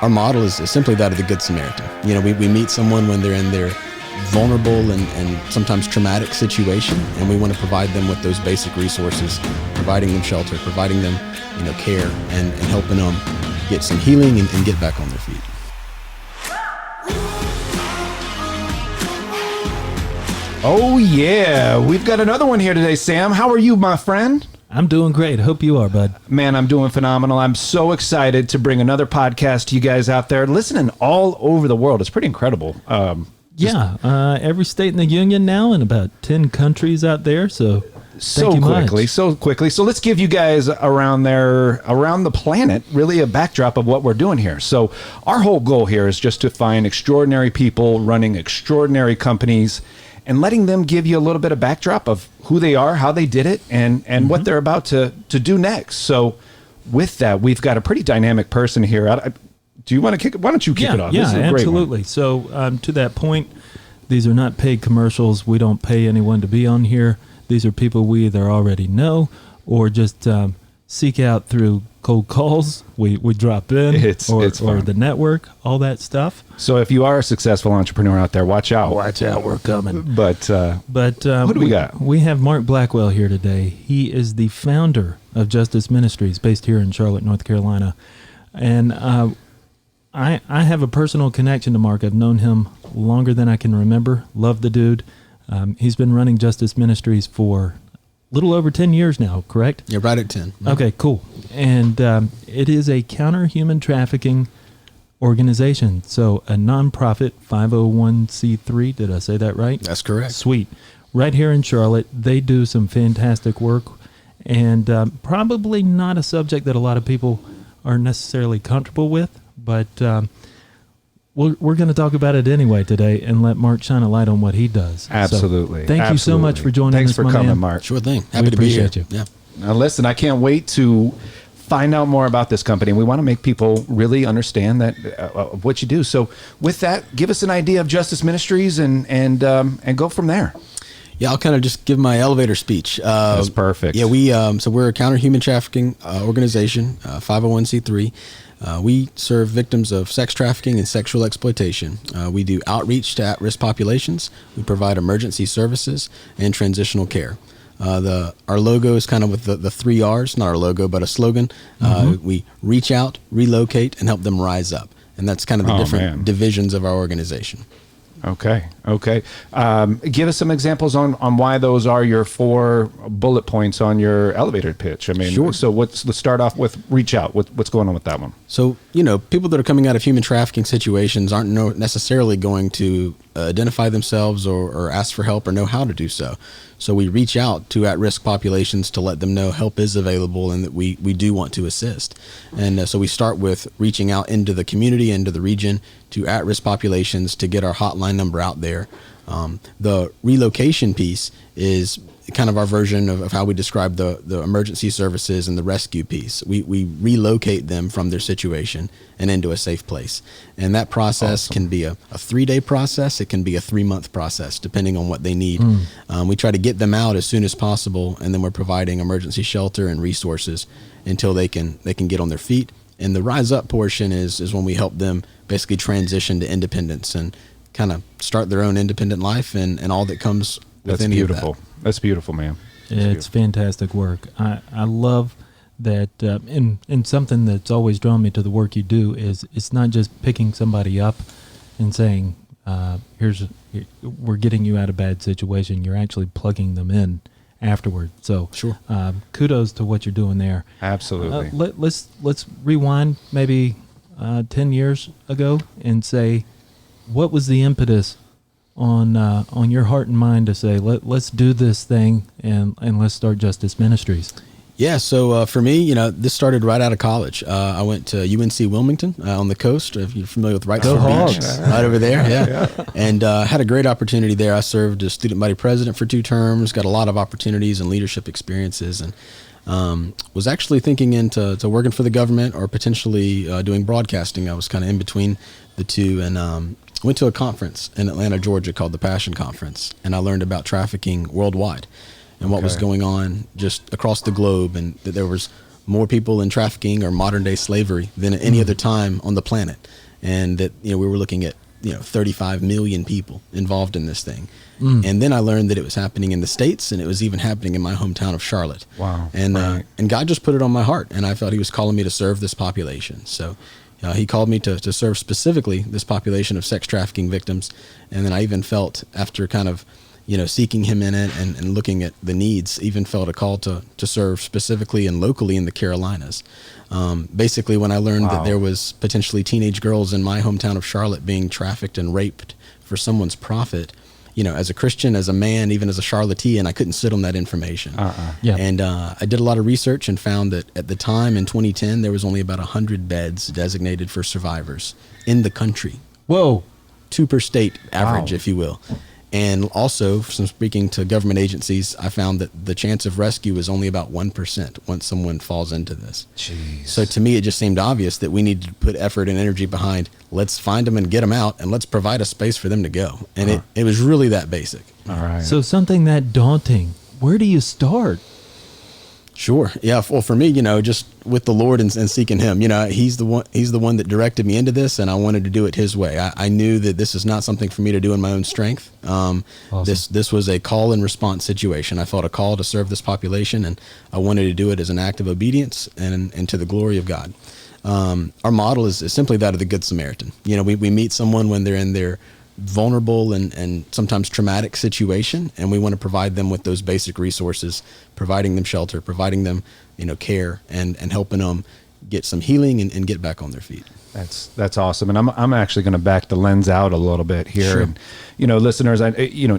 our model is simply that of the Good Samaritan. You know, we meet someone when they're in their vulnerable and sometimes traumatic situation, and we want to provide them with those basic resources, providing them shelter, providing them, you know, care, and helping them get some healing and get back on their feet. Oh yeah, we've got another one here today, Sam. How are you, my friend? I'm doing great. Hope you are, bud. Man, I'm doing phenomenal. I'm so excited to bring another podcast to you guys out there listening all over the world. It's pretty incredible. Every state in the union now and about 10 countries out there. So so quickly. So let's give you guys around the planet, really a backdrop of what we're doing here. So our whole goal here is just to find extraordinary people running extraordinary companies and letting them give you a little bit of backdrop of who they are, how they did it, and what they're about to do next. So with that, we've got a pretty dynamic person here. Do you want to kick it? Why don't you kick it off? Yeah, this is a absolutely. Great So to that point, these are not paid commercials. We don't pay anyone to be on here. These are people we either already know or just seek out through cold calls. We drop in or the network, all that stuff. So if you are a successful entrepreneur out there, watch out. Watch out, we're coming. But who do we got? We have Mark Blackwell here today. He is the founder of Justice Ministries based here in Charlotte, North Carolina. And I have a personal connection to Mark. I've known him longer than I can remember. Love the dude. He's been running Justice Ministries for a little over 10 years now, correct? Yeah, right at 10. Okay, cool. And it is a counter human trafficking organization. So a nonprofit 501c3. Did I say that right? That's correct. Sweet. Right here in Charlotte, they do some fantastic work, and probably not a subject that a lot of people are necessarily comfortable with, but we're going to talk about it anyway today and let Mark shine a light on what he does. Absolutely. So thank you so much for joining us, Thanks for coming, man. Mark. Sure thing. Happy to be here. You. Yeah. Now, listen, I can't wait to find out more about this company. We want to make people really understand that of what you do. So with that, give us an idea of Justice Ministries and go from there. Yeah, I'll kind of just give my elevator speech. That's perfect. Yeah, so we're a counter human trafficking organization, 501c3. We serve victims of sex trafficking and sexual exploitation. We do outreach to at-risk populations. We provide emergency services and transitional care. Our logo is kind of with the 3 R's, not our logo, but a slogan. We reach out, relocate, and help them rise up. And that's kind of the different divisions of our organization. Okay. Give us some examples on why those are your 4 bullet points on your elevator pitch. I mean, sure. So let's start off with reach out. What's going on with that one? So, people that are coming out of human trafficking situations aren't necessarily going to identify themselves or ask for help or know how to do so. So we reach out to at-risk populations to let them know help is available and that we do want to assist. And so we start with reaching out into the community, into the region, to at-risk populations to get our hotline number out there. The relocation piece is kind of our version of how we describe the emergency services and the rescue piece. We relocate them from their situation and into a safe place. And that process can be a 3-day process. It can be a 3-month process, depending on what they need. We try to get them out as soon as possible, and then we're providing emergency shelter and resources until they can get on their feet. And the rise up portion is when we help them basically transition to independence and kind of start their own independent life and all that comes with any of that. That's beautiful, man. It's fantastic work. I love that, and something that's always drawn me to the work you do is it's not just picking somebody up and saying, we're getting you out of a bad situation. You're actually plugging them in afterward. So sure. Kudos to what you're doing there. Absolutely. Let's rewind maybe 10 years ago and say, what was the impetus on your heart and mind to say, let's do this thing and let's start Justice Ministries? Yeah, so for me, this started right out of college. I went to UNC Wilmington on the coast, if you're familiar with Wrightsville Beach, right over there, yeah. And had a great opportunity there. I served as student body president for 2 terms, got a lot of opportunities and leadership experiences, and was actually thinking into working for the government or potentially doing broadcasting. I was kind of in between the two, and went to a conference in Atlanta, Georgia called the Passion Conference, and I learned about trafficking worldwide and what was going on just across the globe, and that there was more people in trafficking or modern day slavery than at any other time on the planet. And that, we were looking at, 35 million people involved in this thing. And then I learned that it was happening in the States, and it was even happening in my hometown of Charlotte. Wow. And, right. and God just put it on my heart, and I felt he was calling me to serve this population. So he called me to serve specifically this population of sex trafficking victims. And then I even felt, after kind of, seeking him in it and looking at the needs, even felt a call to serve specifically and locally in the Carolinas. Basically, when I learned that there was potentially teenage girls in my hometown of Charlotte being trafficked and raped for someone's profit, as a Christian, as a man, even as a Charlottean, I couldn't sit on that information. Yeah. And I did a lot of research and found that at the time in 2010, there was only about 100 beds designated for survivors in the country. Whoa. 2 per state average, Wow. if you will. And also, from speaking to government agencies, I found that the chance of rescue is only about 1% once someone falls into this. Jeez. So to me, it just seemed obvious that we needed to put effort and energy behind, let's find them and get them out, and let's provide a space for them to go. And it was really that basic. All right. So something that daunting. Where do you start? Sure. Yeah. Well, for me, just with the Lord and seeking him, he's the one that directed me into this, and I wanted to do it his way. I knew that this is not something for me to do in my own strength. Awesome. This was a call and response situation. I felt a call to serve this population, and I wanted to do it as an act of obedience and to the glory of God. Our model is simply that of the Good Samaritan. We meet someone when they're in their vulnerable and sometimes traumatic situation, and we want to provide them with those basic resources, providing them shelter, providing them care, and helping them get some healing and get back on their feet. That's awesome. And I'm actually going to back the lens out a little bit here. Sure. And, listeners,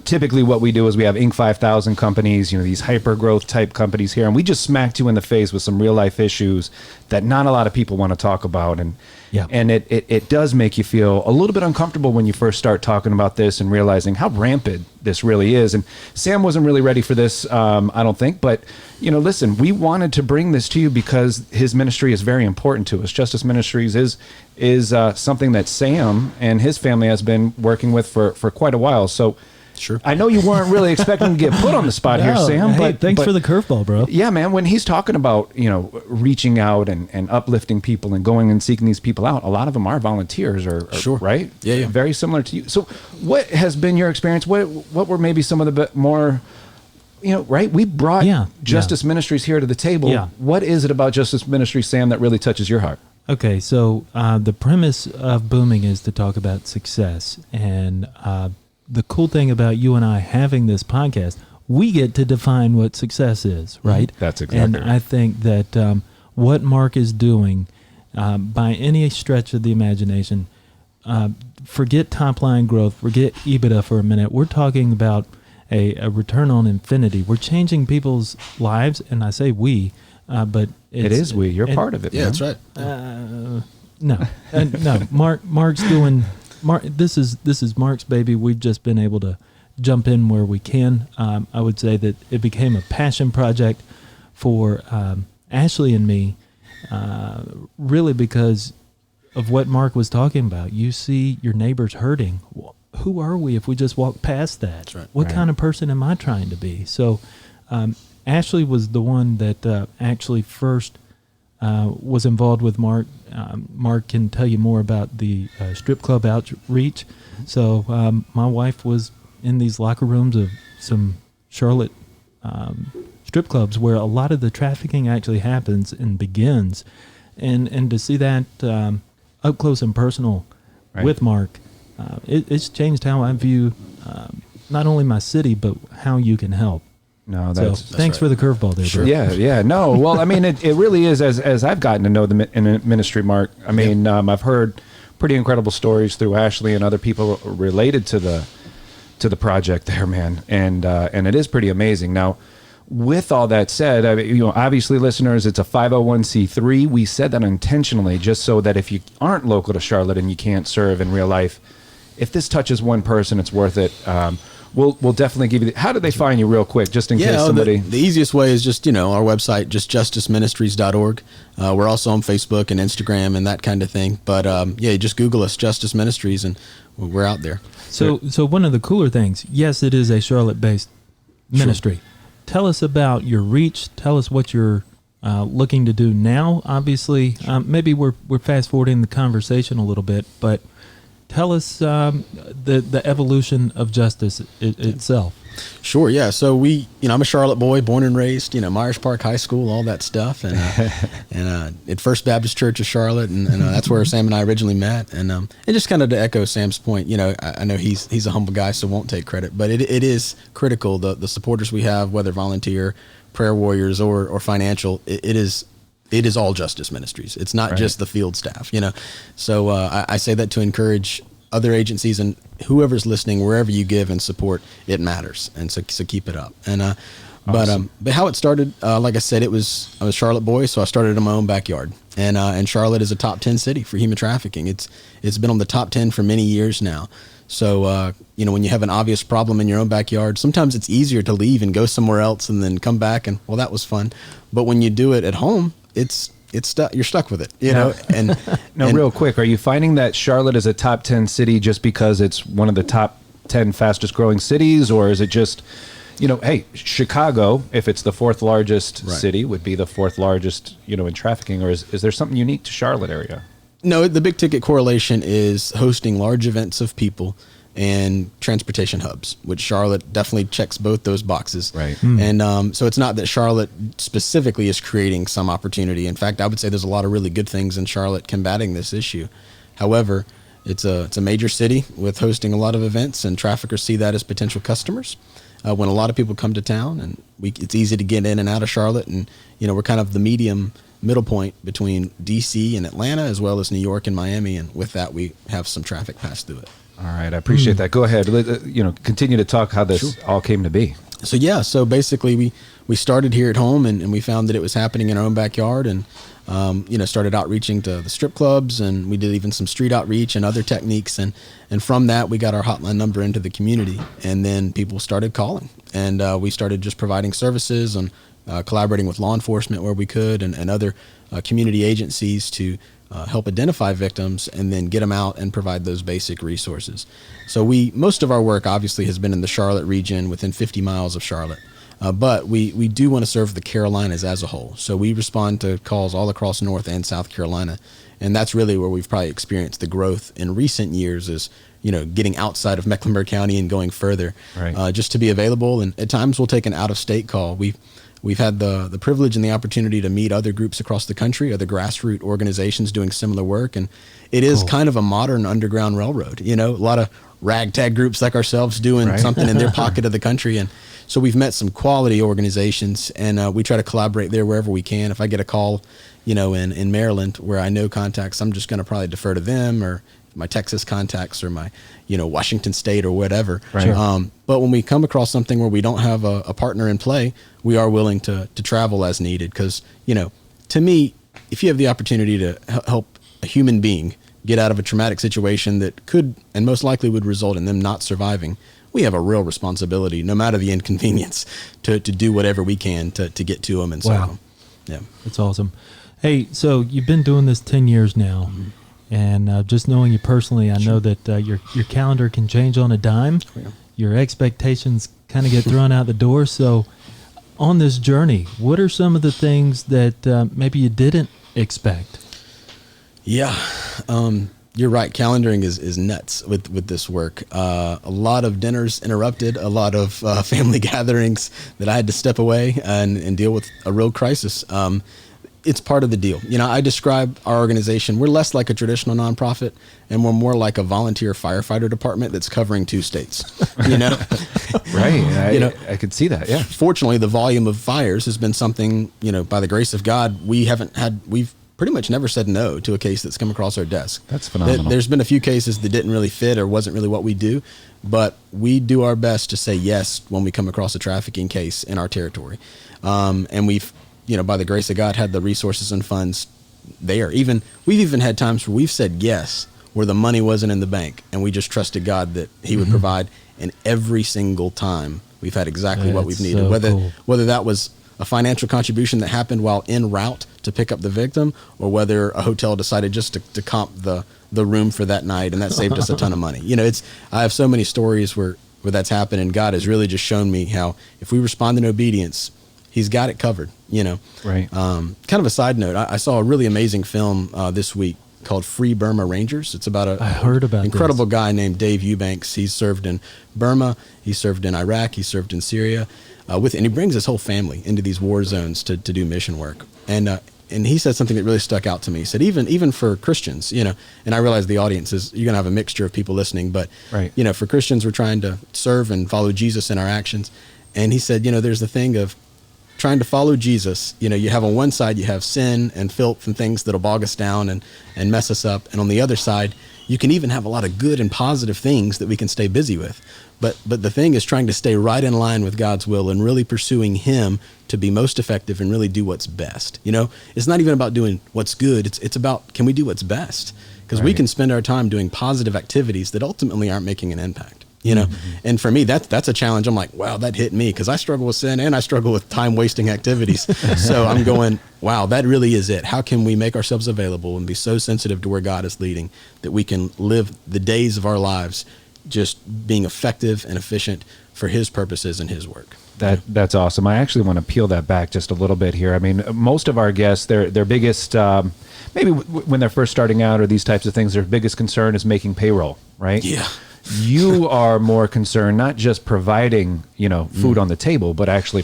typically what we do is we have Inc. 5000 companies, these hyper growth type companies here. And we just smacked you in the face with some real life issues that not a lot of people want to talk about. And, Yeah. and it does make you feel a little bit uncomfortable when you first start talking about this and realizing how rampant this really is. And Sam wasn't really ready for this, I don't think. But, listen, we wanted to bring this to you because his ministry is very important to us. Justice Ministries is something that Sam and his family has been working with for quite a while. So Sure. I know you weren't really expecting to get put on the spot here, Sam. Hey, but thanks for the curveball, bro. Yeah, man, when he's talking about, reaching out and uplifting people and going and seeking these people out, a lot of them are volunteers or Sure. right? Yeah. Very similar to you. So what has been your experience? What were maybe some of the bit more, right? We brought Justice Ministries here to the table. Yeah. What is it about Justice Ministries, Sam, that really touches your heart? Okay, so the premise of Booming is to talk about success. And the cool thing about you and I having this podcast, we get to define what success is, right? That's exactly And right. I think that what Mark is doing, by any stretch of the imagination, forget top line growth, forget EBITDA for a minute. We're talking about a return on infinity. We're changing people's lives, and I say we, but It is we. You're part of it. Yeah, man. that's right. No. Mark's doing. This is Mark's baby. We've just been able to jump in where we can. I would say that it became a passion project for Ashley and me, really because of what Mark was talking about. You see your neighbors hurting. Who are we if we just walk past that? That's right. What Right. kind of person am I trying to be? So Ashley was the one that actually first was involved with Mark. Mark can tell you more about the strip club outreach. So my wife was in these locker rooms of some Charlotte strip clubs where a lot of the trafficking actually happens and begins. And to see that up close and personal Right. with Mark, it's changed how I view not only my city, but how you can help. No, So that's thanks right. for the curveball there, Sure. bro. Yeah. No. Well, I mean, it really is as I've gotten to know the ministry, Mark. I mean, I've heard pretty incredible stories through Ashley and other people related to the project there, man, and it is pretty amazing. Now, with all that said, I mean, obviously, listeners, it's a 501c3. We said that intentionally, just so that if you aren't local to Charlotte and you can't serve in real life, if this touches one person, it's worth it. We'll definitely give you how do they find you real quick, just in case somebody... The easiest way is just, our website, just justiceministries.org. We're also on Facebook and Instagram and that kind of thing. But just Google us, Justice Ministries, and we're out there. So one of the cooler things, yes, it is a Charlotte-based ministry. Tell us about your reach. Tell us what your looking to do now? Obviously, maybe we're fast forwarding the conversation a little bit, but tell us the evolution of justice itself. Sure. Yeah. So I'm a Charlotte boy, born and raised, Myers Park High School, all that stuff. And, at First Baptist Church of Charlotte. And that's where Sam and I originally met. And just kind of to echo Sam's point, I know he's a humble guy, so won't take credit, but it is critical. The supporters we have, whether volunteer, prayer warriors, or financial, it is all Justice Ministries. It's not just the field staff, So I say that to encourage other agencies and whoever's listening, wherever you give and support, it matters. And so keep it up. And, awesome. But how it started, like I said, I was a Charlotte boy, so I started in my own backyard. And Charlotte is a top 10 city for human trafficking. It's been on the top 10 for many years now. So, when you have an obvious problem in your own backyard, sometimes it's easier to leave and go somewhere else and then come back and, well, that was fun. But when you do it at home, it's stuck. You're stuck with it, And real quick, are you finding that Charlotte is a top 10 city just because it's one of the top 10 fastest growing cities, or is it just, hey, Chicago, if it's the fourth largest city, would be the fourth largest, in trafficking, or is there something unique to Charlotte area? No, the big ticket correlation is hosting large events of people and transportation hubs, which Charlotte definitely checks both those boxes. Right. And so it's not that Charlotte specifically is creating some opportunity. In fact, I would say there's a lot of really good things in Charlotte combating this issue. However, it's a major city with hosting a lot of events, and traffickers see that as potential customers. When a lot of people come to town, and it's easy to get in and out of Charlotte, and we're kind of the middle point between DC and Atlanta, as well as New York and Miami, and with that we have some traffic pass through it. All right, I appreciate that. Go ahead. Continue to talk how this all came to be. So basically we started here at home, and we found that it was happening in our own backyard, and started outreaching to the strip clubs, and we did even some street outreach and other techniques, and from that we got our hotline number into the community, and then people started calling, and we started just providing services and collaborating with law enforcement where we could, and other community agencies to help identify victims and then get them out and provide those basic resources. So most of our work obviously has been in the Charlotte region within 50 miles of Charlotte. But we do want to serve the Carolinas as a whole. So we respond to calls all across North and South Carolina. And that's really where we've probably experienced the growth in recent years is, getting outside of Mecklenburg County and going further, just to be available. And at times we'll take an out-of-state call. We've had the privilege and the opportunity to meet other groups across the country, other grassroots organizations doing similar work. And it is kind of a modern underground railroad, a lot of ragtag groups like ourselves doing something in their pocket of the country. And so we've met some quality organizations, and we try to collaborate there wherever we can. If I get a call, in Maryland where I know contacts, I'm just going to probably defer to them, or my Texas contacts, or my, Washington State or whatever. But when we come across something where we don't have a partner in play, we are willing to travel as needed. Because, to me, if you have the opportunity to help a human being get out of a traumatic situation that could and most likely would result in them not surviving, we have a real responsibility, no matter the inconvenience, to do whatever we can to get to them and serve them. Yeah, that's awesome. Hey, so you've been doing this 10 years now, and just knowing you personally, I know that your calendar can change on a dime. Your expectations kind of get thrown out the door. So on this journey, what are some of the things that maybe you didn't expect? Yeah, you're right. Calendaring is nuts with this work. A lot of dinners interrupted, a lot of family gatherings that I had to step away and deal with a real crisis. It's part of the deal. I describe our organization, we're less like a traditional nonprofit, and we're more like a volunteer firefighter department that's covering 2 states. Right. I could see that. Yeah. Fortunately, the volume of fires has been something, by the grace of God, we've pretty much never said no to a case that's come across our desk. That's phenomenal. There's been a few cases that didn't really fit or wasn't really what we do, but we do our best to say yes when we come across a trafficking case in our territory. And we've, by the grace of God, had the resources and funds there. We've even had times where we've said yes, where the money wasn't in the bank, and we just trusted God that He would provide. And every single time we've had exactly what we've needed, whether that was a financial contribution that happened while en route to pick up the victim, or whether a hotel decided just to comp the room for that night, and that saved us a ton of money. I have so many stories where that's happened, and God has really just shown me how if we respond in obedience, he's got it covered, you know. Right. Kind of a side note, I saw a really amazing film this week called Free Burma Rangers. It's about I heard about incredible guy named Dave Eubanks. He's served in Burma, he served in Iraq, he served in Syria, and he brings his whole family into these war zones to do mission work. And he said something that really stuck out to me. He said, even for Christians, you know, and I realize the audience is, you're going to have a mixture of people listening, but, right. you know, for Christians, we're trying to serve and follow Jesus in our actions. And he said, you know, there's the thing of trying to follow Jesus. You know, you have on one side, you have sin and filth and things that'll bog us down and mess us up. And on the other side, you can even have a lot of good and positive things that we can stay busy with. But the thing is trying to stay right in line with God's will and really pursuing him to be most effective and really do what's best. You know, it's not even about doing what's good. It's about, can we do what's best? Because we can spend our time doing positive activities that ultimately aren't making an impact. You know, and for me, that's a challenge. I'm like, wow, that hit me because I struggle with sin and I struggle with time wasting activities. So I'm going, wow, that really is it. How can we make ourselves available and be so sensitive to where God is leading that we can live the days of our lives just being effective and efficient for his purposes and his work. That's awesome. I actually want to peel that back just a little bit here. I mean, most of our guests, their biggest, maybe when they're first starting out or these types of things, their biggest concern is making payroll, right? Yeah. You are more concerned, not just providing, you know, food on the table, but actually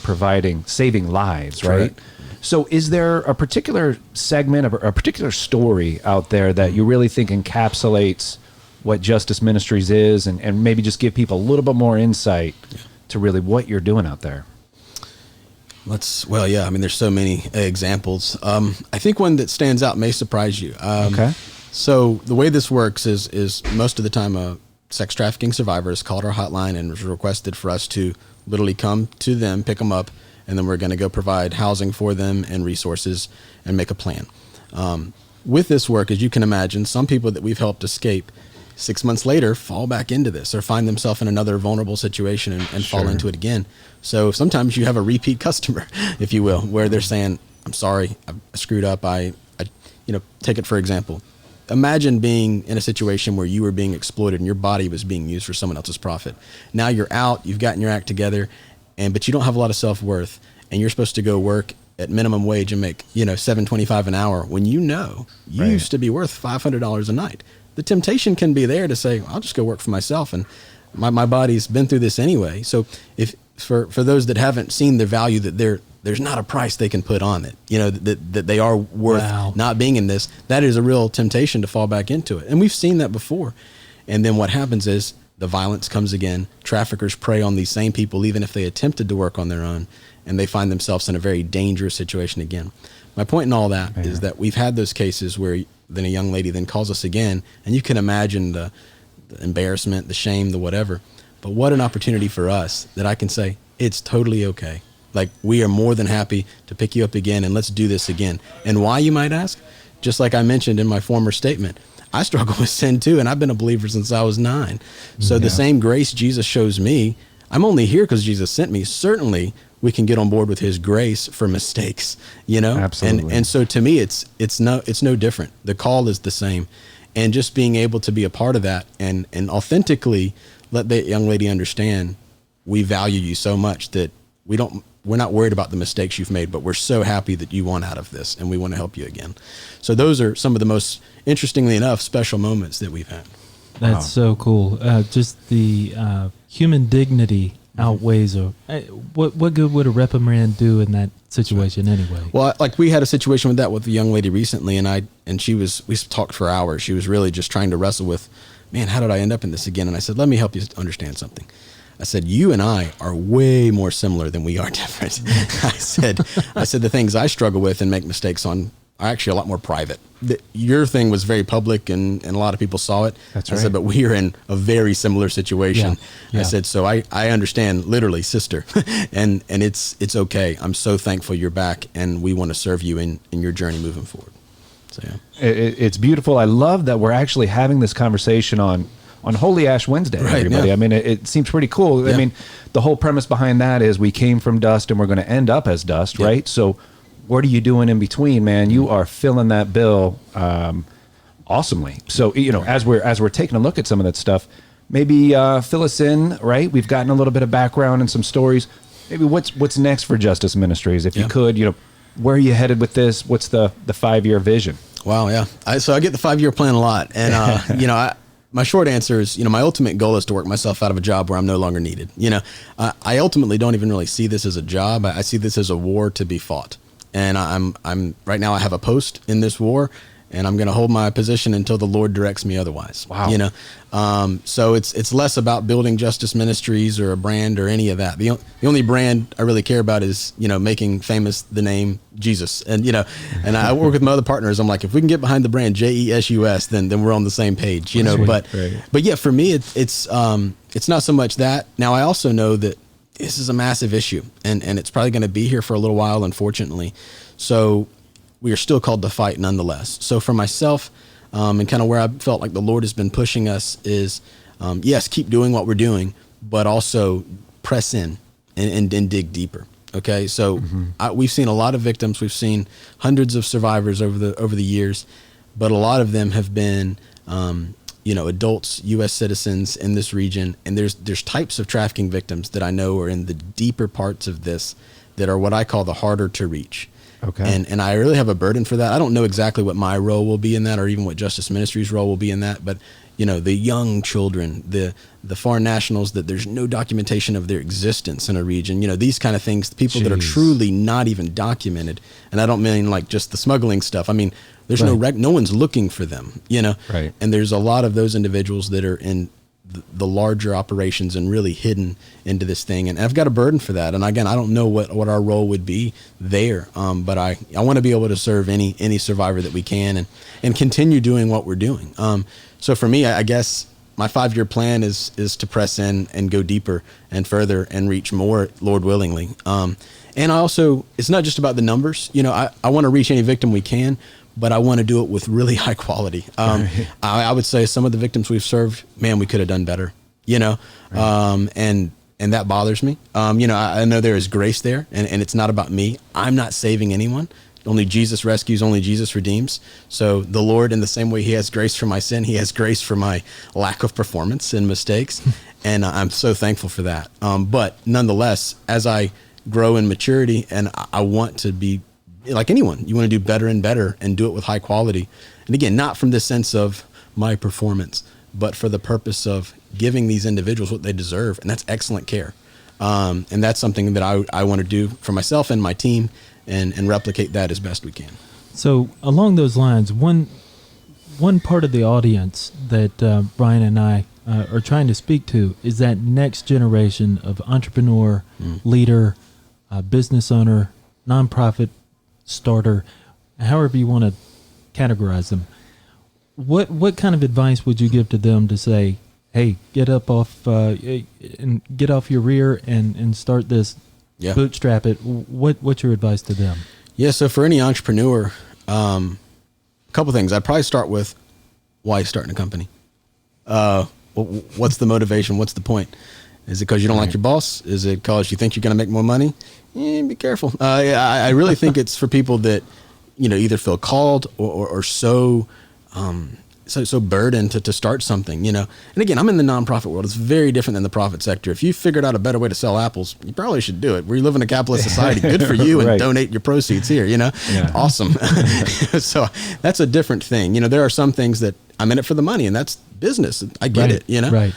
saving lives, right? Correct. So is there a particular segment of a particular story out there that you really think encapsulates what Justice Ministries is and maybe just give people a little bit more insight to really what you're doing out there? Yeah, I mean, there's so many examples. I think one that stands out may surprise you. Okay. So the way this works is most of the time a sex trafficking survivor is called our hotline and was requested for us to literally come to them, pick them up, and then we're going to go provide housing for them and resources and make a plan. With this work, as you can imagine, some people that we've helped escape 6 months later fall back into this or find themselves in another vulnerable situation and fall into it again. So sometimes you have a repeat customer, if you will, where they're saying, I'm sorry, I screwed up. I take it for example. Imagine being in a situation where you were being exploited and your body was being used for someone else's profit. Now you're out, you've gotten your act together, but you don't have a lot of self-worth, and you're supposed to go work at minimum wage and make, $7.25 an hour when you used to be worth $500 a night. The temptation can be there to say, I'll just go work for myself, and my body's been through this anyway. So if for those that haven't seen the value that there's not a price they can put on it, that they are worth not being in this, that is a real temptation to fall back into it. And we've seen that before. And then what happens is the violence comes again. Traffickers prey on these same people, even if they attempted to work on their own, and they find themselves in a very dangerous situation again. My point in all that is that we've had those cases where then a young lady then calls us again, and you can imagine the embarrassment, the shame, the whatever. But what an opportunity for us that I can say, it's totally okay. Like, we are more than happy to pick you up again, and let's do this again. And why, you might ask? Just like I mentioned in my former statement, I struggle with sin too, and I've been a believer since I was 9. So the same grace Jesus shows me, I'm only here because Jesus sent me. Certainly, we can get on board with his grace for mistakes, Absolutely. And so to me, it's no different. The call is the same. And just being able to be a part of that and authentically let that young lady understand we value you so much that we're not worried about the mistakes you've made, but we're so happy that you want out of this and we want to help you again. So those are some of the most, interestingly enough, special moments that we've had. That's so cool. Just the human dignity outweighs what good would a reprimand do in that situation anyway? Well, like we had a situation with that with a young lady recently, and we talked for hours. She was really just trying to wrestle with, man, how did I end up in this again? And I said, let me help you understand something. I said, you and I are way more similar than we are different. I said the things I struggle with and make mistakes on are actually a lot more private. Your thing was very public and a lot of people saw it. That's right. I said, but we are in a very similar situation. Yeah. I said, so I understand, literally, sister, and it's okay. I'm so thankful you're back, and we want to serve you in your journey moving forward. So yeah, it's beautiful. I love that we're actually having this conversation on Holy Ash Wednesday, right, everybody. Yeah. I mean, it seems pretty cool. Yeah. I mean, the whole premise behind that is we came from dust and we're going to end up as dust, right? So what are you doing in between, man? You are filling that bill awesomely. So, as we're taking a look at some of that stuff, maybe fill us in, right? We've gotten a little bit of background and some stories. maybe what's next for Justice Ministries? If you Yeah. could, where are you headed with this? What's the 5-year vision? Wow, yeah. So I get the 5-year plan a lot, and my short answer is, my ultimate goal is to work myself out of a job where I'm no longer needed. I ultimately don't even really see this as a job. I see this as a war to be fought, and I'm right now I have a post in this war, and I'm going to hold my position until the Lord directs me otherwise. Wow. So it's less about building Justice Ministries or a brand or any of that. The only brand I really care about is, making famous the name Jesus. And, and I work with my other partners. I'm like, if we can get behind the brand Jesus, then we're on the same page, Sweet. but yeah, for me, it's not so much that. Now, I also know that this is a massive issue, and it's probably going to be here for a little while, unfortunately. So we are still called to fight nonetheless. So for myself, and kind of where I felt like the Lord has been pushing us is, yes, keep doing what we're doing, but also press in and dig deeper. Okay. So we've seen a lot of victims. We've seen hundreds of survivors over the years, but a lot of them have been, adults, U.S. citizens in this region. And there's types of trafficking victims that I know are in the deeper parts of this that are what I call the harder to reach. Okay. And I really have a burden for that. I don't know exactly what my role will be in that, or even what Justice Ministries' role will be in that. But, the young children, the foreign nationals that there's no documentation of their existence in a region, these kind of things, the people that are truly not even documented. And I don't mean like just the smuggling stuff. I mean, there's no one's looking for them, Right. And there's a lot of those individuals that are in the larger operations and really hidden into this thing. And I've got a burden for that. And again, I don't know what our role would be there. But I want to be able to serve any survivor that we can and continue doing what we're doing. So for me, I guess my 5-year plan is to press in and go deeper and further and reach more, Lord willingly. And I also, it's not just about the numbers. I want to reach any victim we can, but I want to do it with really high quality. I would say some of the victims we've served, man, we could have done better, and that bothers me. I know there is grace there, and it's not about me. I'm not saving anyone. Only Jesus rescues, only Jesus redeems. So the Lord, in the same way he has grace for my sin, he has grace for my lack of performance and mistakes. And I'm so thankful for that. But nonetheless, as I grow in maturity, and I want to be like anyone, you want to do better and better and do it with high quality. And again, not from the sense of my performance, but for the purpose of giving these individuals what they deserve. And that's excellent care. And that's something that I want to do for myself and my team and replicate that as best we can. So along those lines, one part of the audience that Brian and I are trying to speak to is that next generation of entrepreneur, leader, business owner, nonprofit starter, however you want to categorize them. What kind of advice would you give to them to say, hey, get off your rear and start this, bootstrap it? What's your advice to them? Yeah, so for any entrepreneur, a couple things. I'd probably start with why starting a company. What's the motivation? What's the point? Is it because you don't like your boss? Is it because you think you're going to make more money? Be careful. I really think it's for people that, either feel called or so burdened to start something, And again, I'm in the nonprofit world. It's very different than the profit sector. If you figured out a better way to sell apples, you probably should do it. We live in a capitalist society. Good for you, and donate your proceeds here, Yeah. Awesome. So that's a different thing. There are some things that I'm in it for the money, and that's business. I get it, Right.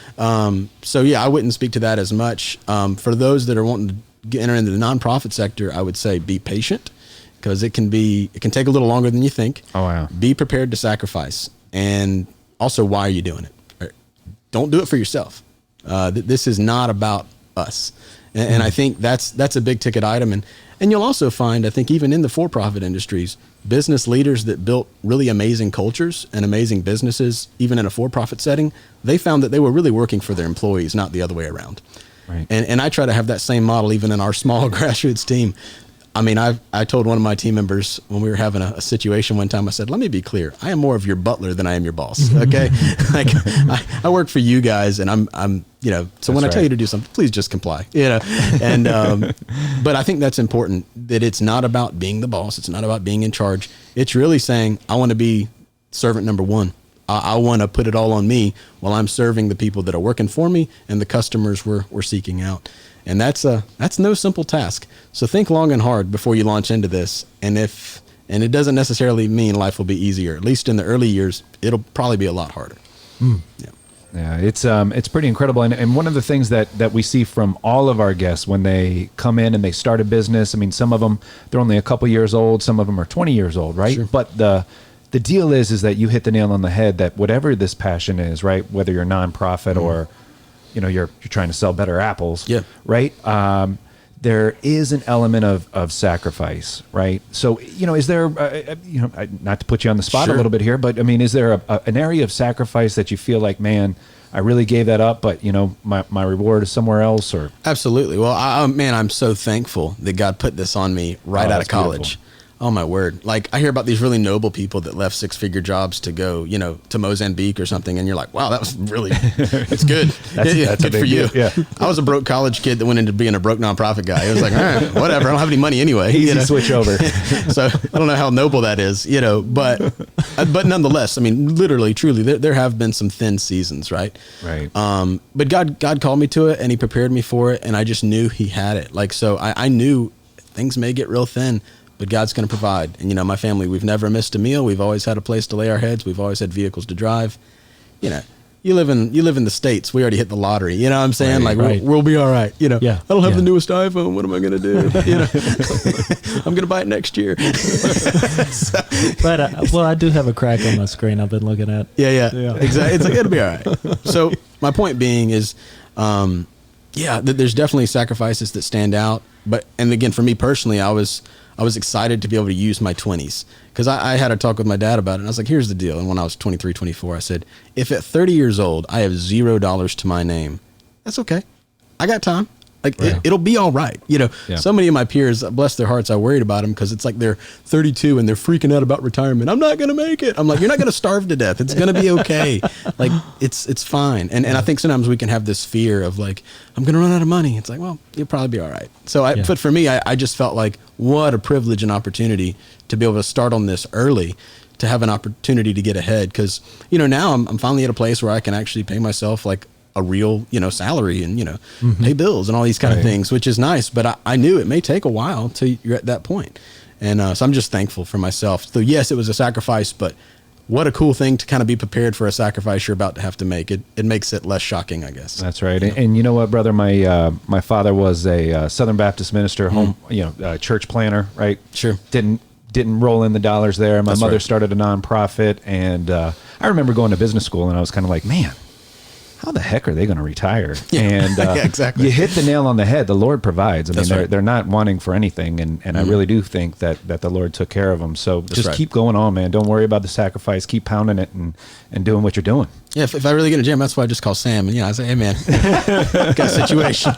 So yeah, I wouldn't speak to that as much. For those that are wanting to enter into the nonprofit sector, I would say be patient, because it can take a little longer than you think. Oh, wow. Be prepared to sacrifice. And also, why are you doing it? Don't do it for yourself. This is not about us. And I think that's a big ticket item. And you'll also find, I think, even in the for-profit industries, business leaders that built really amazing cultures and amazing businesses, even in a for-profit setting, they found that they were really working for their employees, not the other way around. Right. And I try to have that same model even in our small grassroots team. I mean, I told one of my team members when we were having a situation one time, I said, let me be clear. I am more of your butler than I am your boss. Okay. Like I work for you guys, and I'm so when I tell you to do something, please just comply, and, but I think that's important, that it's not about being the boss. It's not about being in charge. It's really saying, I want to be servant number one. I want to put it all on me while I'm serving the people that are working for me and the customers we're seeking out. And that's no simple task. So think long and hard before you launch into this. And it doesn't necessarily mean life will be easier. At least in the early years, it'll probably be a lot harder. Yeah. Yeah, it's pretty incredible. And one of the things that we see from all of our guests when they come in and they start a business, I mean, some of them, they're only a couple years old, some of them are 20 years old, right? Sure. But the deal is that you hit the nail on the head that whatever this passion is, right? Whether you're a nonprofit or, you're trying to sell better apples, Yeah. right? There is an element of sacrifice, right? So, is there, not to put you on the spot Sure. a little bit here, but I mean, is there an area of sacrifice that you feel like, man, I really gave that up, but my reward is somewhere else? Or Absolutely. Well, I'm so thankful that God put this on me right out of that's college. beautiful. Oh my word. Like I hear about these really noble people that left 6-figure jobs to go, to Mozambique or something. And you're like, wow, that was really, it's good. That's a good big for you. deal, yeah. I was a broke college kid that went into being a broke nonprofit guy. It was like, whatever. I don't have any money anyway. Easy switch over. So I don't know how noble that is, but nonetheless, I mean, literally, truly, there have been some thin seasons, right? Right. But God called me to it and he prepared me for it. And I just knew he had it. Like, so I knew things may get real thin, but God's going to provide. And, my family, we've never missed a meal. We've always had a place to lay our heads. We've always had vehicles to drive. You live in the States. We already hit the lottery. You know what I'm saying? Right. We'll be all right. Yeah. I don't have Yeah. the newest iPhone. What am I going to do? I'm going to buy it next year. But I do have a crack on my screen I've been looking at. Yeah. Yeah. Exactly. It's like, it'll be all right. So my point being is, there's definitely sacrifices that stand out. And again, for me personally, I was excited to be able to use my 20s because I had a talk with my dad about it. And I was like, here's the deal. And when I was 23, 24, I said, if at 30 years old, I have $0 to my name, that's okay. I got time. Like it'll be all right. So many of my peers, bless their hearts, I worried about them because it's like they're 32 and they're freaking out about retirement. I'm not going to make it. I'm like, you're not going to starve to death. It's going to be okay. Like it's fine. And I think sometimes we can have this fear of like, I'm going to run out of money. It's like, well, you'll probably be all right. So but for me, I just felt like what a privilege and opportunity to be able to start on this early, to have an opportunity to get ahead. Cause now I'm finally at a place where I can actually pay myself like a real, salary and, pay bills and all these kind of things, which is nice. But I knew it may take a while till you're at that point. And so I'm just thankful for myself. So yes, it was a sacrifice, but what a cool thing to kind of be prepared for a sacrifice you're about to have to make. It makes it less shocking, I guess. That's right. And you know what, brother, my father was a Southern Baptist minister, church planner, right? Sure. Didn't roll in the dollars there. My That's mother right. started a nonprofit, and I remember going to business school, and I was kind of like, man, how the heck are they going to retire? Yeah. And Yeah, exactly. you hit the nail on the head. The Lord provides. I mean, That's right. they're not wanting for anything, and I really do think that the Lord took care of them. So just right. keep going on, man. Don't worry about the sacrifice. Keep pounding it and doing what you're doing. Yeah, if I really get a jam, that's why I just call Sam. And I say, hey, man, got a situation.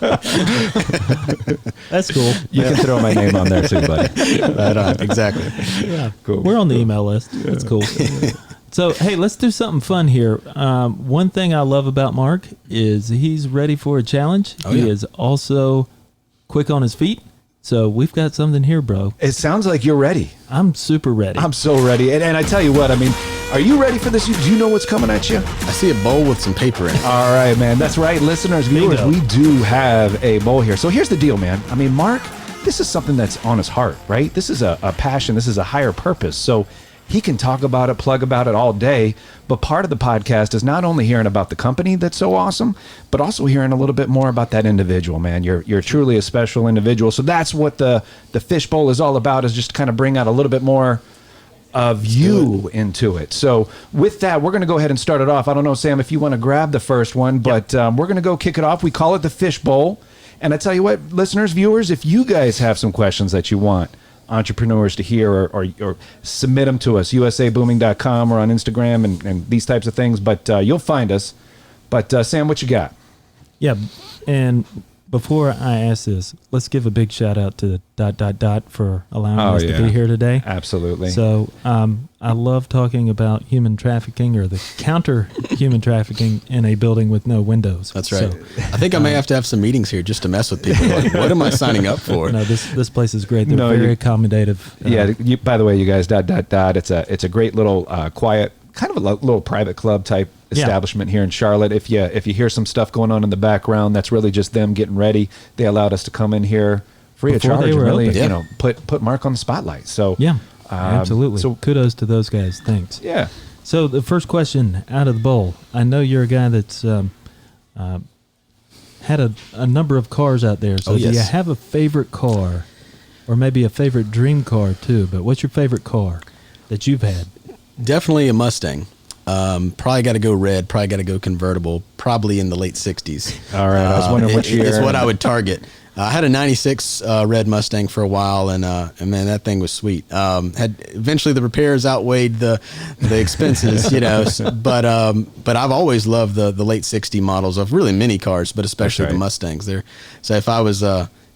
That's cool. You can throw my name on there too, buddy. Right on. Exactly. Yeah. Cool. We're on the email list. That's cool. So, hey, let's do something fun here. One thing I love about Mark is he's ready for a challenge. Oh, he yeah. is also quick on his feet. So we've got something here, bro. It sounds like you're ready. I'm super ready. I'm so ready. And I tell you what, I mean, are you ready for this? Do you know what's coming at you? I see a bowl with some paper in it. All right, man. That's right. Listeners, viewers, Bingo. we do have a bowl here. So here's the deal, man. I mean, Mark, this is something that's on his heart, right? This is a passion. This is a higher purpose. So he can talk about it, plug about it all day. But part of the podcast is not only hearing about the company that's so awesome, but also hearing a little bit more about that individual, man. You're truly a special individual. So that's what the fishbowl is all about, is just to kind of bring out a little bit more of you into it. So with that, we're going to go ahead and start it off. I don't know, Sam, if you want to grab the first one, but we're going to go kick it off. We call it the fishbowl. And I tell you what, listeners, viewers, if you guys have some questions that you want entrepreneurs to hear or submit them to us, usabooming.com or on Instagram and these types of things, but you'll find us. But Sam, what you got? Yeah, and before I ask this, let's give a big shout out to for allowing us to be here today. Absolutely. So I love talking about human trafficking, or the counter human trafficking in a building with no windows. That's right. So, I think I may have to have some meetings here just to mess with people. Like, what am I signing up for? no, this place is great. They're No, very accommodative. By the way, you guys, it's a great little quiet, kind of a little private club type establishment here in Charlotte. If you hear some stuff going on in the background, that's really just them getting ready. They allowed us to come in here free Before of charge they and were really, open. you know, put Mark on the spotlight. So Yeah, absolutely. So Kudos to those guys. Thanks. yeah. So the first question out of the bowl. I know you're a guy that's had a number of cars out there. So Oh, do you yes. have a favorite car, or maybe a favorite dream car too? But what's your favorite car that you've had? Definitely a Mustang. Probably got to go red. Probably got to go convertible. Probably in the late 60s. All right. I was wondering which year. It's what I would target. I had a 96 red Mustang for a while, and man, that thing was sweet. Had eventually the repairs outweighed the expenses, you know. But I've always loved the late 60 models of really many cars, but especially That's right. the Mustangs. So if I was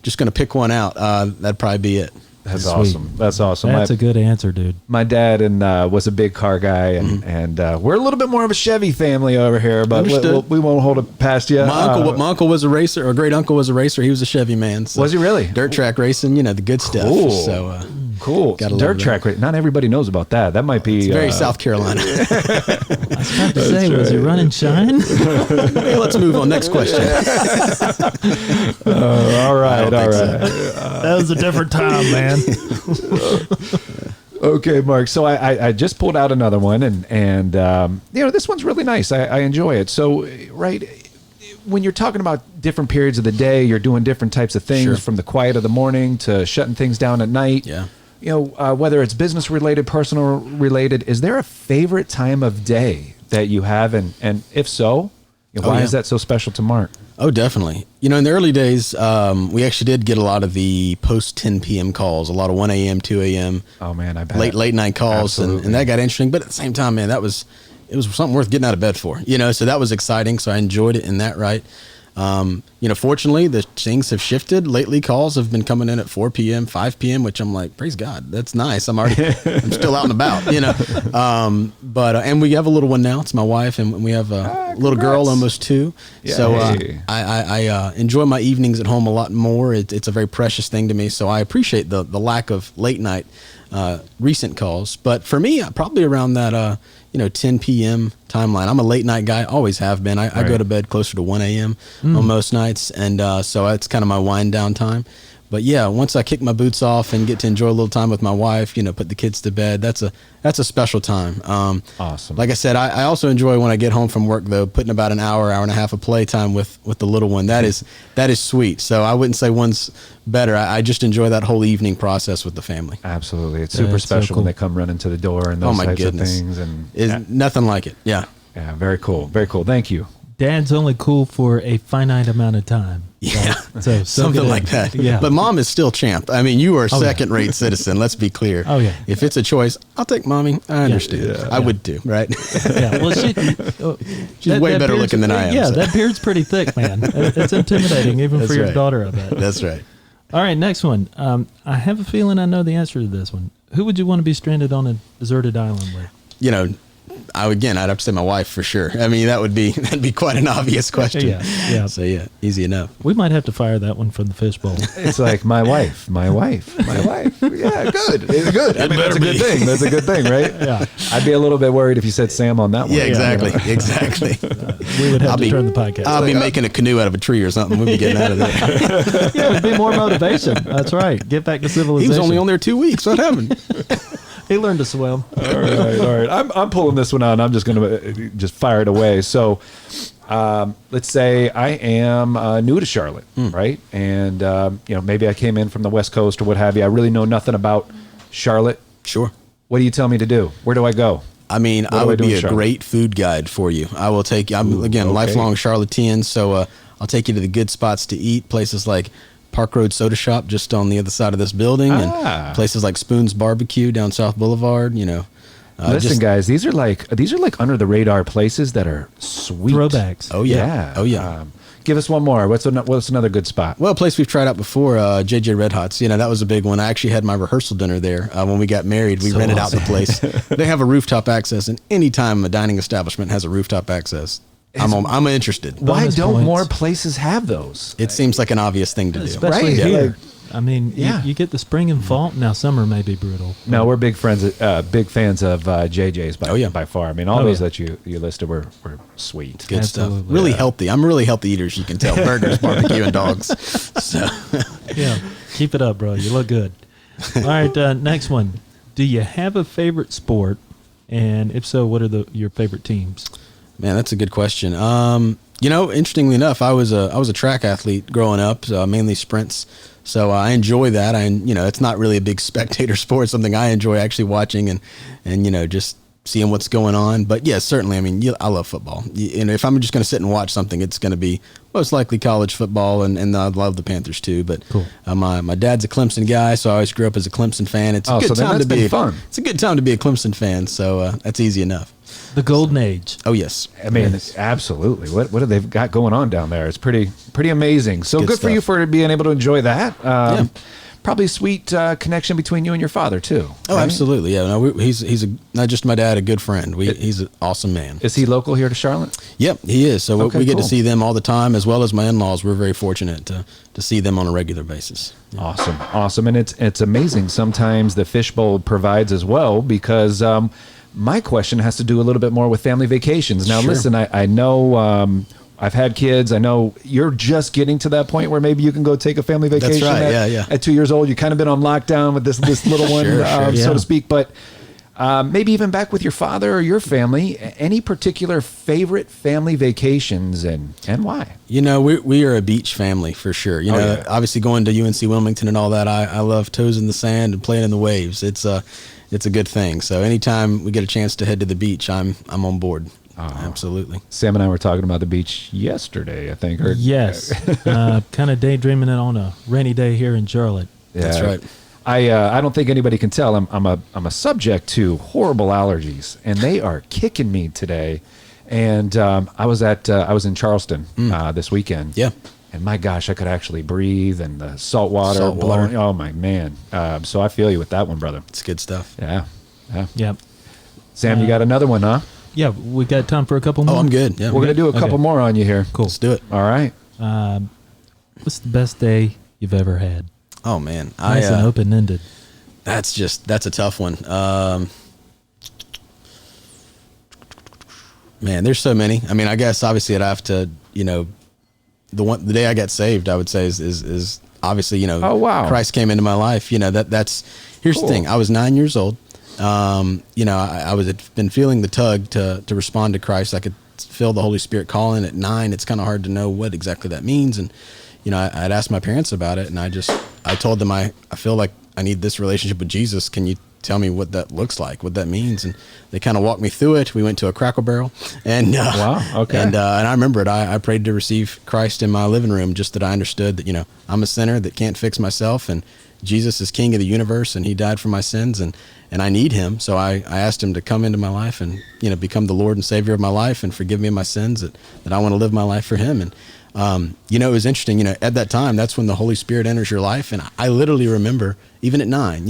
just going to pick one out, that'd probably be it. That's Sweet. awesome. That's awesome. That's a good answer, dude. My dad was a big car guy, and we're a little bit more of a Chevy family over here, but Understood. we won't hold it past you. My uncle was a racer, or great uncle was a racer. He was a Chevy man. So Was he really? Dirt track racing, you know, the good stuff. Cool. So Cool. Gotta love Dirt that. track. Not everybody knows about that. That might be it's very South Carolina. I was about to say, was he running shine? Hey, let's move on. Next question. all right. I don't All think right. That was a different time, man. Okay, Mark. So I just pulled out another one, and you know, this one's really nice. I enjoy it. So, right, when you're talking about different periods of the day, you're doing different types of things, Sure. from the quiet of the morning to shutting things down at night. Yeah. You know, whether it's business related, personal related, is there a favorite time of day that you have, and if so, you know, Oh, why yeah. is that so special to Mark? Oh, definitely. You know, in the early days, we actually did get a lot of the post 10 p.m. calls, a lot of 1 a.m., 2 a.m., Oh man, I bet. late night calls, and that got interesting. But at the same time, man, it was something worth getting out of bed for, you know. So that was exciting. So I enjoyed it in that right. You know, fortunately, the things have shifted. Lately, calls have been coming in at 4 p.m., 5 p.m., which I'm like, praise God, that's nice. I'm still out and about, you know. And we have a little one now. It's my wife, and we have a little girl, congrats. almost 2. Yeah. So Hey. I enjoy my evenings at home a lot more. It's a very precious thing to me. So I appreciate the lack of late night recent calls. But for me, probably around that 10 p.m. timeline. I'm a late night guy, always have been. I go Right. to bed closer to 1 a.m. on most nights, and so it's kind of my wind down time. But yeah, once I kick my boots off and get to enjoy a little time with my wife, you know, put the kids to bed, that's a special time. Awesome. Like I said, I also enjoy when I get home from work, though, putting about an hour and a half of playtime with the little one. That is sweet. So I wouldn't say one's better. I just enjoy that whole evening process with the family. Absolutely, it's Yeah, super it's so special when cool. they come running to the door and those Oh my types goodness. of things. And Is nothing like it. Yeah. yeah, very cool, very cool. Thank you. Dad's only cool for a finite amount of time. Yeah. Right? So Something like that. Yeah. But mom is still champ. I mean, you are a Oh, yeah. second-rate citizen. Let's be clear. Oh, yeah. If it's a choice, I'll take mommy. I understand. I would too, right? Yeah, well, She's way better beard's- looking than I am, Yeah, so. that beard's pretty thick, man. It's intimidating, even That's for your right. daughter, I bet. That's right. All right, next one. I have a feeling I know the answer to this one. Who would you want to be stranded on a deserted island with? You know, I'd have to say my wife for sure. I mean, that'd be quite an obvious question. Yeah. So yeah, easy enough. We might have to fire that one from the fishbowl. It's like my wife. Yeah, good. It's good. I mean, that's a good thing. That's a good thing, right? Yeah. I'd be a little bit worried if you said Sam on that one. Yeah, exactly, exactly. We would have I'll to be- turn the podcast. I'll be making a canoe out of a tree or something. We'll be getting out of there. Yeah, it would be more motivation. That's right. Get back to He civilization. was only on there 2 weeks. What happened? He learned to swim. All right. I'm pulling this one out. And I'm just going to just fire it away. So, let's say I am new to Charlotte, right? And maybe I came in from the West Coast or what have you. I really know nothing about Charlotte. Sure. What do you tell me to do? Where do I go? I mean, What do I I would do in be a Charlotte? great food guide for you. I will take you. I'm again okay. lifelong Charlottean, so I'll take you to the good spots to eat. Places like Park Road Soda Shop, just on the other side of this building, Ah. and places like Spoon's Barbecue down South Boulevard. You know, Listen, guys, these are like under the radar places that are sweet Throwbacks. Oh yeah. Oh yeah. Give us one more. What's another good spot? Well, a place we've tried out before, JJ Red Hots. You know, that was a big one. I actually had my rehearsal dinner there when we got married. We So rented awesome. out the place. They have a rooftop access, and anytime a dining establishment has a rooftop access, I'm interested. Why Bonus don't points. more places have those? It seems like an obvious thing to do. Especially Right, here. like- I mean, Yeah. you get the spring and fall. Now, summer may be brutal. No, we're big fans of JJ's by far. I mean, all those that you listed were sweet. Good Absolutely. stuff. Really healthy. I'm a really healthy eater, as you can tell. Burgers, barbecue, and dogs. So, Yeah, keep it up, bro. You look good. All right, next one. Do you have a favorite sport? And if so, what are your favorite teams? man, that's a good question. Interestingly enough, I was a track athlete growing up, mainly sprints. So I enjoy that. It's not really a big spectator sport, something I enjoy actually watching and just seeing what's going on. But yeah, certainly. I mean, I love football. And if I'm just going to sit and watch something, it's going to be most likely college football, and I love the Panthers too. But cool. My dad's a Clemson guy, so I always grew up as a Clemson fan. It's a good time to be fun. It's a good time to be a Clemson fan. So that's easy enough. The golden age. Oh yes, I mean, absolutely. What have they got going on down there? It's pretty amazing. So good for you for being able to enjoy that. Probably a sweet connection between you and your father too. Oh, right? absolutely. Yeah. No, he's not just my dad, a good friend. He's an awesome man. Is he local here to Charlotte? Yep, he is. So Okay, we get cool. to see them all the time, as well as my in-laws. We're very fortunate to see them on a regular basis. Yeah. Awesome. And it's amazing. Sometimes the fishbowl provides as well, because my question has to do a little bit more with family vacations. Now, Sure. listen, I know I've had kids. I know you're just getting to that point where maybe you can go take a family vacation. That's right. Yeah. At 2 years old, you've kind of been on lockdown with this little one, Sure. so to speak. But maybe even back with your father or your family, any particular favorite family vacations and why? We are a beach family for sure. Obviously going to UNC Wilmington and all that. I love toes in the sand and playing in the waves. It's a good thing. So anytime we get a chance to head to the beach, I'm on board. Absolutely. Sam and I were talking about the beach yesterday, I think. Yes. Kind of daydreaming it on a rainy day here in Charlotte. Yeah. That's right. I don't think anybody can tell. I'm a subject to horrible allergies, and they are kicking me today. And I was in Charleston this weekend. Yeah. And my gosh, I could actually breathe, and the salt water blowing. Oh my man! So I feel you with that one, brother. It's good stuff. Yeah. Yep. Sam, you got another one, huh? Yeah, we got time for a couple more. Oh, I'm good. Yeah. We're gonna do a couple more on you here. Cool. Let's do it. All right. What's the best day you've ever had? Oh man. Nice and open-ended. That's a tough one. Man, there's so many. I mean, I guess obviously I'd have to, the day I got saved, I would say is obviously, Oh, wow. Christ came into my life. That's here's Cool. the thing. I was 9 years old. I had been feeling the tug to respond to Christ. I could feel the Holy Spirit calling at 9. It's kind of hard to know what exactly that means. And, I'd asked my parents about it, and I told them, I feel like I need this relationship with Jesus. Can you tell me what that looks like, what that means? And they kind of walked me through it. We went to a Cracker Barrel, and Wow, okay. and I remember it. I prayed to receive Christ in my living room, just that I understood that I'm a sinner that can't fix myself, and Jesus is King of the universe, and He died for my sins, and I need Him. So I asked Him to come into my life and become the Lord and Savior of my life and forgive me of my sins. That I want to live my life for Him. And it was interesting. At that time, that's when the Holy Spirit enters your life, and I literally remember, even at 9,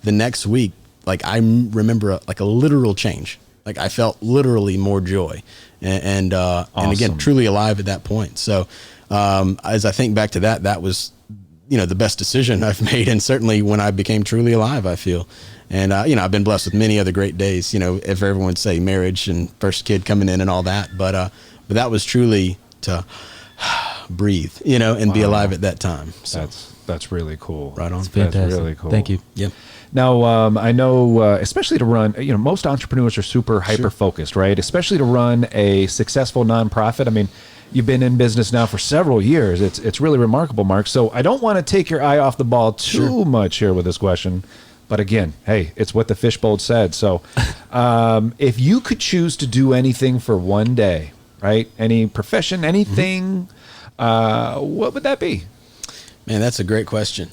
the next week, like I remember a literal change. Like I felt literally more joy, and again, truly alive at that point. So as I think back to that was the best decision I've made, and certainly when I became truly alive, I feel. And I've been blessed with many other great days. If everyone would say marriage and first kid coming in and all that, but that was truly to breathe, and be alive at that time. So That's really cool. Right on. It's fantastic. That's really cool. Thank you. Yep. Now, I know, especially to run, most entrepreneurs are super hyper-focused, right? Especially to run a successful nonprofit. I mean, you've been in business now for several years. It's really remarkable, Mark. So I don't want to take your eye off the ball too much here with this question. But again, hey, it's what the fishbowl said. So if you could choose to do anything for one day, right? Any profession, anything, what would that be? Man, that's a great question.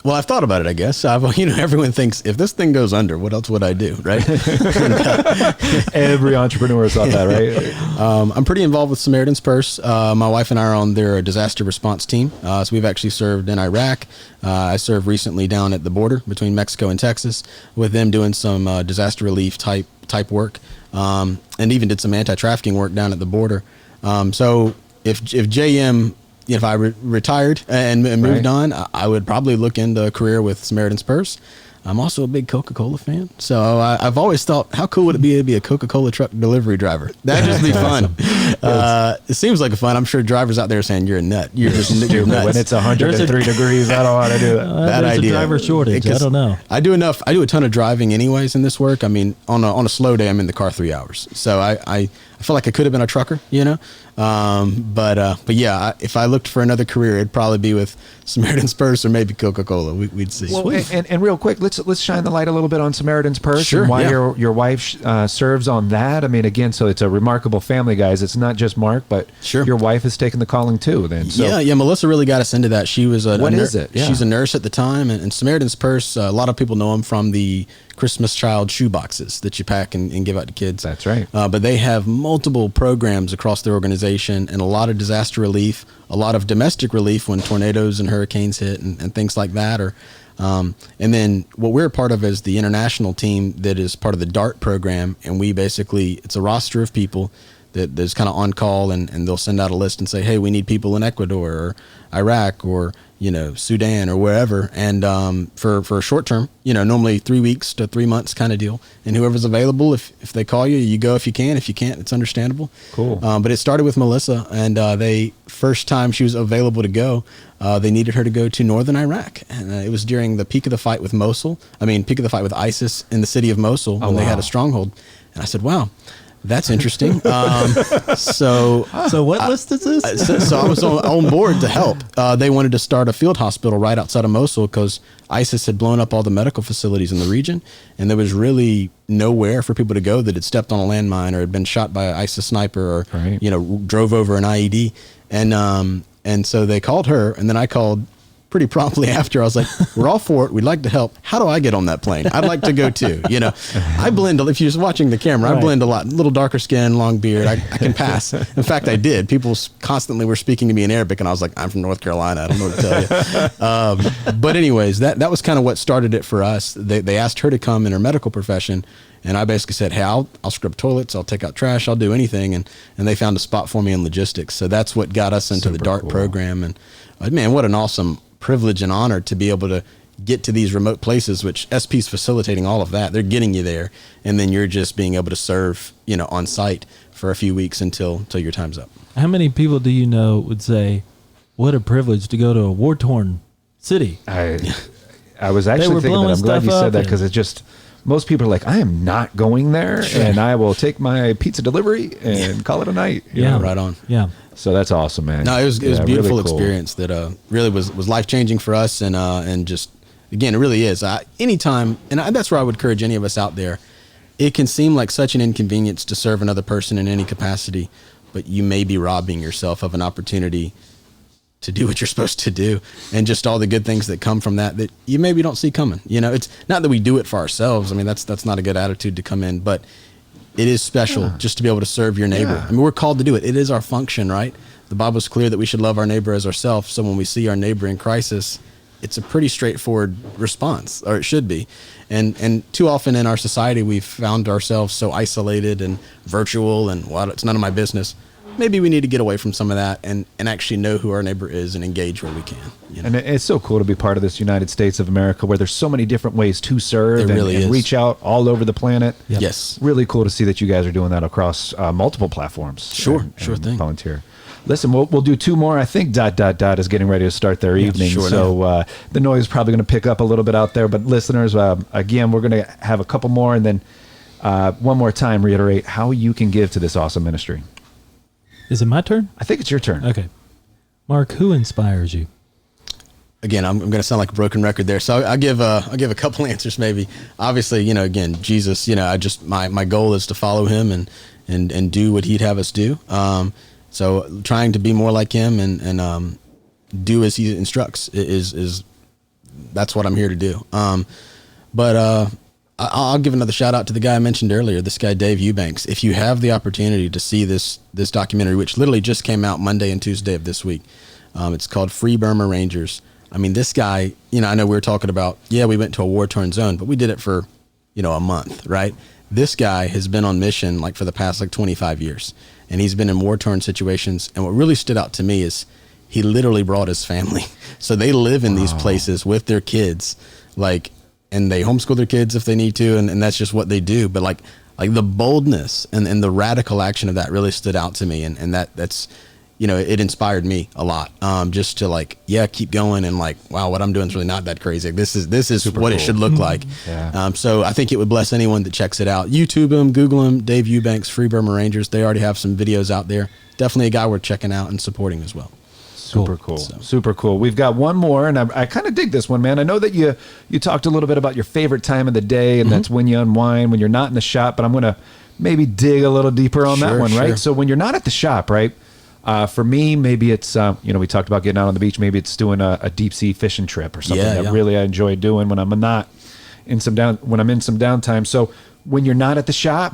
Well, I've thought about it, I guess. Everyone thinks, if this thing goes under, what else would I do, right? Every entrepreneur thought that, right? I'm pretty involved with Samaritan's Purse. My wife and I are on their disaster response team. So we've actually served in Iraq. I served recently down at the border between Mexico and Texas with them doing some disaster relief type work, and even did some anti-trafficking work down at the border. So if JM if I retired and moved on, I would probably look into a career with Samaritan's Purse. I'm also a big Coca-Cola fan, so I've always thought, how cool would it be to be a Coca-Cola truck delivery driver? That'd just be fun. It seems like fun. I'm sure drivers out there are saying you're a nut. You're just you're nuts. When it's 103 degrees, I don't want to do that. Bad there's idea. A driver shortage. I don't know. I do a ton of driving anyways in this work. I mean, on a slow day, I'm in the car 3 hours. So I feel like I could have been a trucker, you know. But yeah, if I looked for another career, it'd probably be with Samaritan's Purse or maybe Coca-Cola. We'd see. Well, and real quick, let's shine the light a little bit on Samaritan's Purse. Sure, and why yeah. your wife serves on that. I mean, again, so it's a remarkable family, guys. It's not just Mark, but Sure. your wife has taken the calling too. Then, so. Yeah. Melissa really got us into that. She was What is it? Yeah. She's a nurse at the time, and Samaritan's Purse. A lot of people know him from the Christmas child shoe boxes that you pack and give out to kids. That's right. But they have multiple programs across their organization, and a lot of disaster relief, a lot of domestic relief when tornadoes and hurricanes hit and things like that. And then what we're a part of is the international team that is part of the DART program, and it's a roster of people that's kind of on call, and they'll send out a list and say, hey, we need people in Ecuador or Iraq or Sudan or wherever, and for a short term, normally 3 weeks to 3 months kind of deal, and whoever's available, if they call you, you go. If you can, if you can't, it's understandable. Cool. But it started with Melissa, and they first time she was available to go, they needed her to go to northern Iraq, and it was during the peak of the fight with ISIS in the city of Mosul when they had a stronghold, and I said, wow. That's interesting. So what list is this? So I was on board to help. They wanted to start a field hospital right outside of Mosul because ISIS had blown up all the medical facilities in the region, and there was really nowhere for people to go that had stepped on a landmine or had been shot by an ISIS sniper or drove over an IED. And so they called her, and then I called pretty promptly after. I was like, we're all for it. We'd like to help. How do I get on that plane? I'd like to go too. I blend, if you're just watching the camera, I blend a lot. A little darker skin, long beard. I can pass. In fact, I did. People constantly were speaking to me in Arabic, and I was like, I'm from North Carolina. I don't know what to tell you. But anyways, that was kind of what started it for us. They asked her to come in her medical profession, and I basically said, hey, I'll scrub toilets, I'll take out trash, I'll do anything. And they found a spot for me in logistics. So that's what got us into the DART program. And man, what an awesome privilege and honor to be able to get to these remote places, which SP's facilitating all of that. They're getting you there, and then you're just being able to serve, on site for a few weeks until your time's up. How many people do you know would say, what a privilege to go to a war-torn city? I was actually thinking that. I'm glad you said that, because it just, most people are like, I am not going there, and I will take my pizza delivery and call it a night. Yeah, right on. Yeah. So that's awesome, man. No, it was a beautiful really cool experience that really was life changing for us, and just again, it really is. Anytime, and that's where I would encourage any of us out there. It can seem like such an inconvenience to serve another person in any capacity, but you may be robbing yourself of an opportunity to do what you're supposed to do, and just all the good things that come from that you maybe don't see coming. It's not that we do it for ourselves. I mean, that's not a good attitude to come in, but it is special just to be able to serve your neighbor. Yeah. I mean, we're called to do it. It is our function, right? The Bible's clear that we should love our neighbor as ourselves. So when we see our neighbor in crisis, it's a pretty straightforward response, or it should be. And too often in our society, we've found ourselves so isolated and virtual and, well, it's none of my business. Maybe we need to get away from some of that and actually know who our neighbor is and engage where we can. And it's so cool to be part of this United States of America, where there's so many different ways to serve and reach out all over the planet. Yep. Yes. Really cool to see that you guys are doing that across multiple platforms. Sure and thing. Volunteer. Listen, we'll do two more. I think ... is getting ready to start their evening. Sure So the noise is probably going to pick up a little bit out there. But listeners, again, we're going to have a couple more. And then one more time, reiterate how you can give to this awesome ministry. Is it my turn? I think it's your turn. Okay. Mark, who inspires you? Again, I'm going to sound like a broken record there. So I'll give a couple answers maybe. Obviously, again, Jesus, my goal is to follow him and do what he'd have us do. So trying to be more like him and do as he instructs is that's what I'm here to do. But I'll give another shout out to the guy I mentioned earlier, this guy, Dave Eubanks. If you have the opportunity to see this documentary, which literally just came out Monday and Tuesday of this week, it's called Free Burma Rangers. I mean, this guy, I know we were talking about, we went to a war-torn zone, but we did it for, a month, right? This guy has been on mission for the past 25 years, and he's been in war-torn situations. And what really stood out to me is he literally brought his family. So they live in these places with their kids, like, and they homeschool their kids if they need to, and that's just what they do. But like the boldness and the radical action of that really stood out to me, and that's it inspired me a lot, just to keep going, and wow, what I'm doing is really not that crazy. This is Super what cool. it should look like. Yeah. So I think it would bless anyone that checks it out. YouTube him, Google him, Dave Eubanks, Free Burma Rangers. They already have some videos out there. Definitely a guy worth checking out and supporting as well. Super cool. Super cool. We've got one more, and I kind of dig this one, man. I know that you talked a little bit about your favorite time of the day, and that's when you unwind, when you're not in the shop, but I'm going to maybe dig a little deeper on that one, right? So when you're not at the shop, right? For me, maybe it's, we talked about getting out on the beach. Maybe it's doing a deep sea fishing trip or something that really I enjoy doing when I'm not in some downtime. So when you're not at the shop,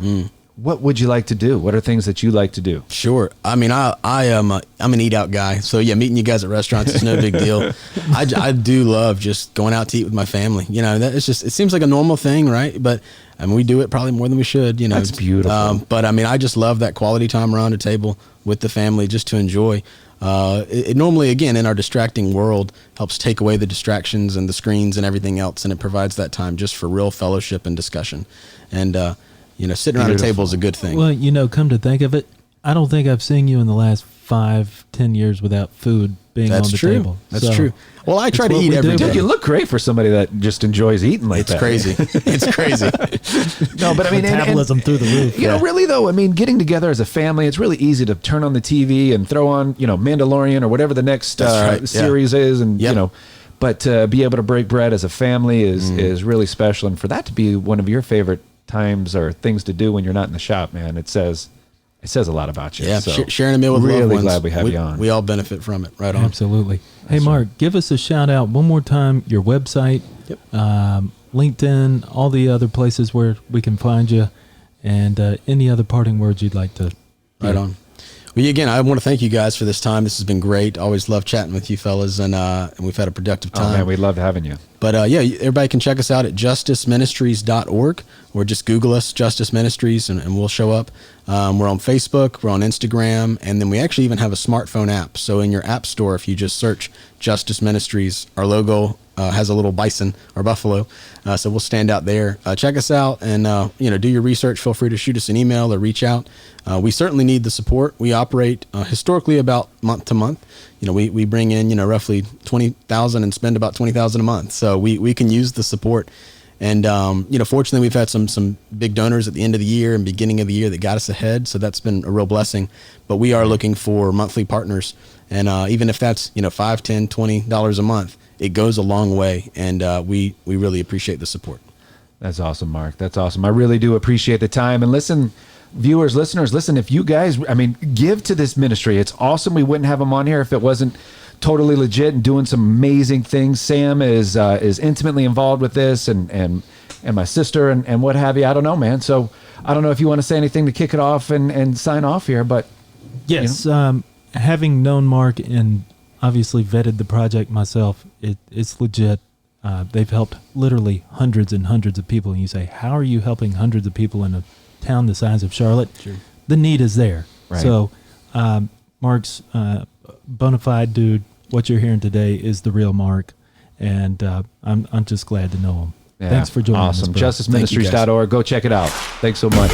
what would you like to do? What are things that you like to do? Sure. I mean, I'm an eat out guy. So yeah, meeting you guys at restaurants is no big deal. I do love just going out to eat with my family. It seems like a normal thing, right? But I mean, we do it probably more than we should, That's beautiful. But I mean, I just love that quality time around a table with the family just to enjoy. It normally, again, in our distracting world, helps take away the distractions and the screens and everything else. And it provides that time just for real fellowship and discussion. And, sitting around a table is a good thing. Well, come to think of it, I don't think I've seen you in the last 5-10 years without food being on the table. That's true. Well, I try to eat every day. Dude, you look great for somebody that just enjoys eating like that. It's crazy. No, but I mean, metabolism through the roof. Really though, I mean, getting together as a family, it's really easy to turn on the TV and throw on, Mandalorian or whatever the next series is, and but to be able to break bread as a family is really special, and for that to be one of your favorite times or things to do when you're not in the shop, man, it says a lot about you. Yeah, so sharing a meal with loved ones. Really glad we have you on. We all benefit from it. Right on. Absolutely. Hey, Mark, give us a shout out one more time. Your website, LinkedIn, all the other places where we can find you, and any other parting words you'd like to. Right on. Well, again, I want to thank you guys for this time. This has been great. Always love chatting with you fellas, and we've had a productive time. Oh man, we love having you. But everybody can check us out at justiceministries.org, or just Google us, Justice Ministries, and we'll show up. We're on Facebook, we're on Instagram, and then we actually even have a smartphone app. So in your app store, if you just search Justice Ministries, our logo has a little bison or buffalo, so we'll stand out there. Check us out, and do your research. Feel free to shoot us an email or reach out. We certainly need the support. We operate historically about month to month. We bring in roughly 20,000 and spend about 20,000 a month. So we can use the support. And fortunately, we've had some big donors at the end of the year and beginning of the year that got us ahead. So that's been a real blessing. But we are looking for monthly partners, and even if that's $5, $10, $20 a month, it goes a long way. And we really appreciate the support. That's awesome, Mark. That's awesome. I really do appreciate the time. And listen, viewers, listeners, listen, if you guys, give to this ministry. It's awesome. We wouldn't have them on here if it wasn't totally legit and doing some amazing things. Sam is intimately involved with this, and my sister and what have you. I don't know, man. So I don't know if you want to say anything to kick it off and sign off here, but yes, having known Mark and obviously vetted the project myself, it's legit. They've helped literally hundreds and hundreds of people, and you say, how are you helping hundreds of people in a town the size of Charlotte? Sure. The need is there. Right. So Mark's bona fide dude. What you're hearing today is the real Mark, and I'm just glad to know him. Yeah, Thanks for joining us. Awesome. Bro. JusticeMinistries.org. Go check it out. Thanks so much.